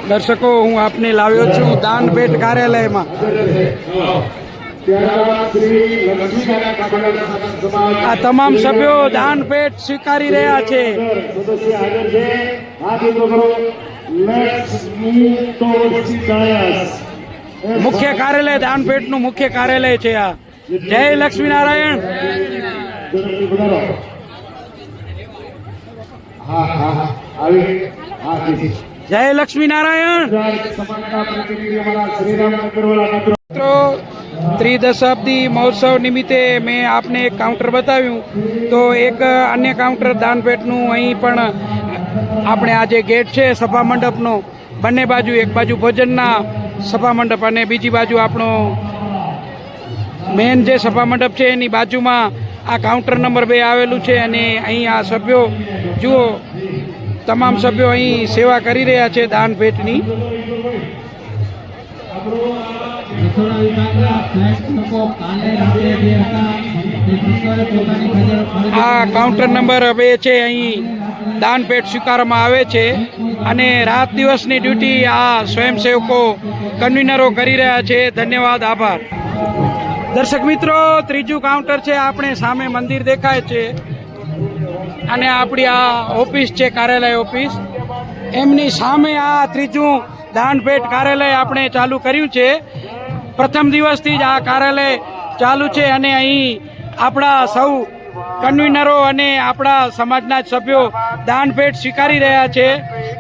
દર્શકો, હું આપને લાવ્યો છું દાનપેટ કાર્યાલયમાં। આ તમામ સભ્યો દાનપેટ સ્વીકારી રહ્યા છે। મુખ્ય કાર્યાલય દાનપેટનું મુખ્ય કાર્યાલય છે આ। જય લક્ષ્મીનારાયણ। જય લક્ષ્મીનારાયણ। મિત્રો, ત્રિદશાબ્દી મહોત્સવ નિમિત્તે મેં આપને એક કાઉન્ટર બતાવ્યું, તો એક અન્ય કાઉન્ટર દાનપેટનું અહીં પણ આપણે આ જે ગેટ છે સભા મંડપનો, બંને બાજુ, એક બાજુ ભોજનના સભા મંડપ અને બીજી બાજુ આપણો મેન જે સભા મંડપ છે એની બાજુમાં આ કાઉન્ટર નંબર 2 આવેલું છે। અને અહીં આ સભ્યો જુઓ, તમામ સભ્યો અહીં સેવા કરી રહ્યા છે દાનપેટની। આ કાઉન્ટર નંબર 2 છે, અહીં દાનપેટ સ્વીકારવામાં આવે છે અને રાત દિવસની ડ્યુટી આ સ્વયંસેવકો કન્વીનરો કરી રહ્યા છે। ધન્યવાદ, આભાર। દર્શક મિત્રો, ત્રીજું કાઉન્ટર છે, આપણે સામે મંદિર દેખાય છે અને આપણી આ ઓફિસ છે, કાર્યાલય ઓફિસ, એમની સામે આ ત્રીજું દાનપેટ કાર્યાલય આપણે ચાલુ કર્યું છે। પ્રથમ દિવસથી જ આ કાર્યાલય ચાલુ છે અને અહીં આપણા સૌ કન્વીનરો અને આપણા સમાજના જ સભ્યો દાનપેટ સ્વીકારી રહ્યા છે।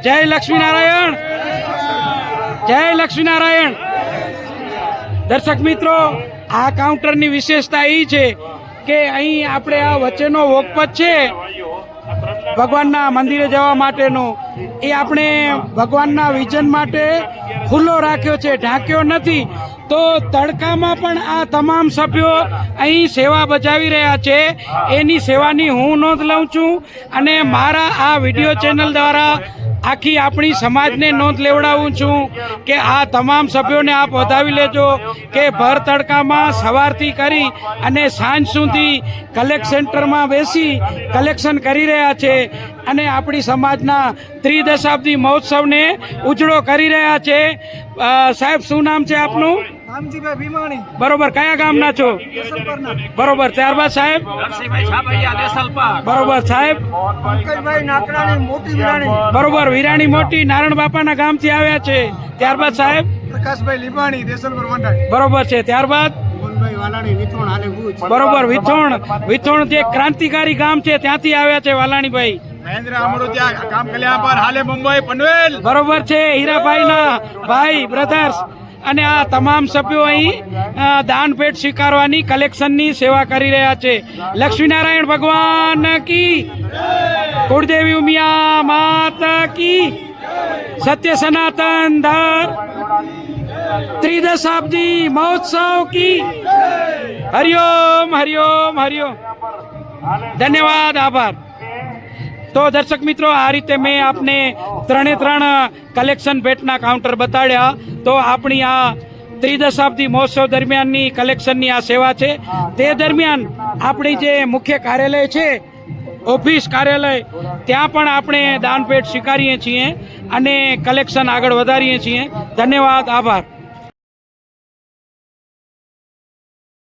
જય લક્ષ્મીનારાયણ। જય લક્ષ્મીનારાયણ। દર્શક મિત્રો, આ કાઉન્ટરની વિશેષતા એ છે કે અહીં આપણે આ વચ્ચેનો વોકપથ છે ભગવાનના મંદિરે જવા માટેનો, એ આપણે ભગવાનના વિજન માટે ખુલ્લો રાખ્યો છે, ઢાંક્યો નથી। તો તડકામાં પણ આ તમામ સભ્યો અહીં સેવા બજાવી રહ્યા છે। એની સેવાની હું નોંધ લઉં છું અને મારા આ વિડીયો ચેનલ દ્વારા આખી આપણી સમાજને નોંધ લેવડાવું છું કે આ તમામ સભ્યોને આપ વધાવી લેજો કે ભર તડકામાં સવારથી કરી અને સાંજ સુધી કલેક્ટ સેન્ટરમાં બેસી કલેક્શન કરી રહ્યા છે અને આપણી સમાજના ત્રિદશાબ્દી મહોત્સવને ઉજળો કરી રહ્યા છે। સાહેબ, શું નામ છે આપનું? રામજીભાઈ ભીમાણી। બરોબર, કયા ગામના છો? બરોબર, ત્યારબાદ સાહેબ? બરોબર સાહેબ? પંકજભાઈ નાકડાણી, મોટી વિરાણી। બરોબર, વિરાણી મોટી નારાયણ બાપાના ગામથી આવ્યા છે। ત્યારબાદ સાહેબ? પ્રકાશભાઈ લીંબાણી, દેસલપુર વાંઢાણી। બરોબર છે। ત્યારબાદ? બરોબર, વિથોણ જે ક્રાંતિકારી ગામ છે ત્યાંથી આવ્યા છે વાલાણીભાઈ। મહેન્દ્ર અમરોતિયા, ગામ કલ્યાણપર, હાલે મુંબઈ, પનવેલ। બરોબર છે, હીરાભાઈના ભાઈ, બ્રધર્સ। અને આ તમામ સભ્યો અહીં દાનપેટ સ્વીકારવાની, કલેક્શનની સેવા કરી રહ્યા છે। લક્ષ્મીનારાયણ ભગવાન કી, કુળદેવી ઉમિયા માતા કી, સત્ય સનાતન ધર્મ, ત્રિદશાબ્દી મહોત્સવ કી, હરિઓમ હરિઓમ હરિઓમ। ધન્યવાદ, આભાર। તો દર્શક મિત્રો, આ રીતે મેં આપને 3 કલેક્શન ભેટના કાઉન્ટર બતાડ્યા। તો આપણી આ ત્રિદશાબ્દી મહોત્સવ દરમિયાનની કલેક્શનની આ સેવા છે। તે દરમિયાન આપણી જે મુખ્ય કાર્યાલય છે, ઓફિસ કાર્યાલય, ત્યાં પણ આપણે દાનપેટ સ્વીકારીએ છીએ અને કલેક્શન આગળ વધારીએ છીએ। ધન્યવાદ, આભાર।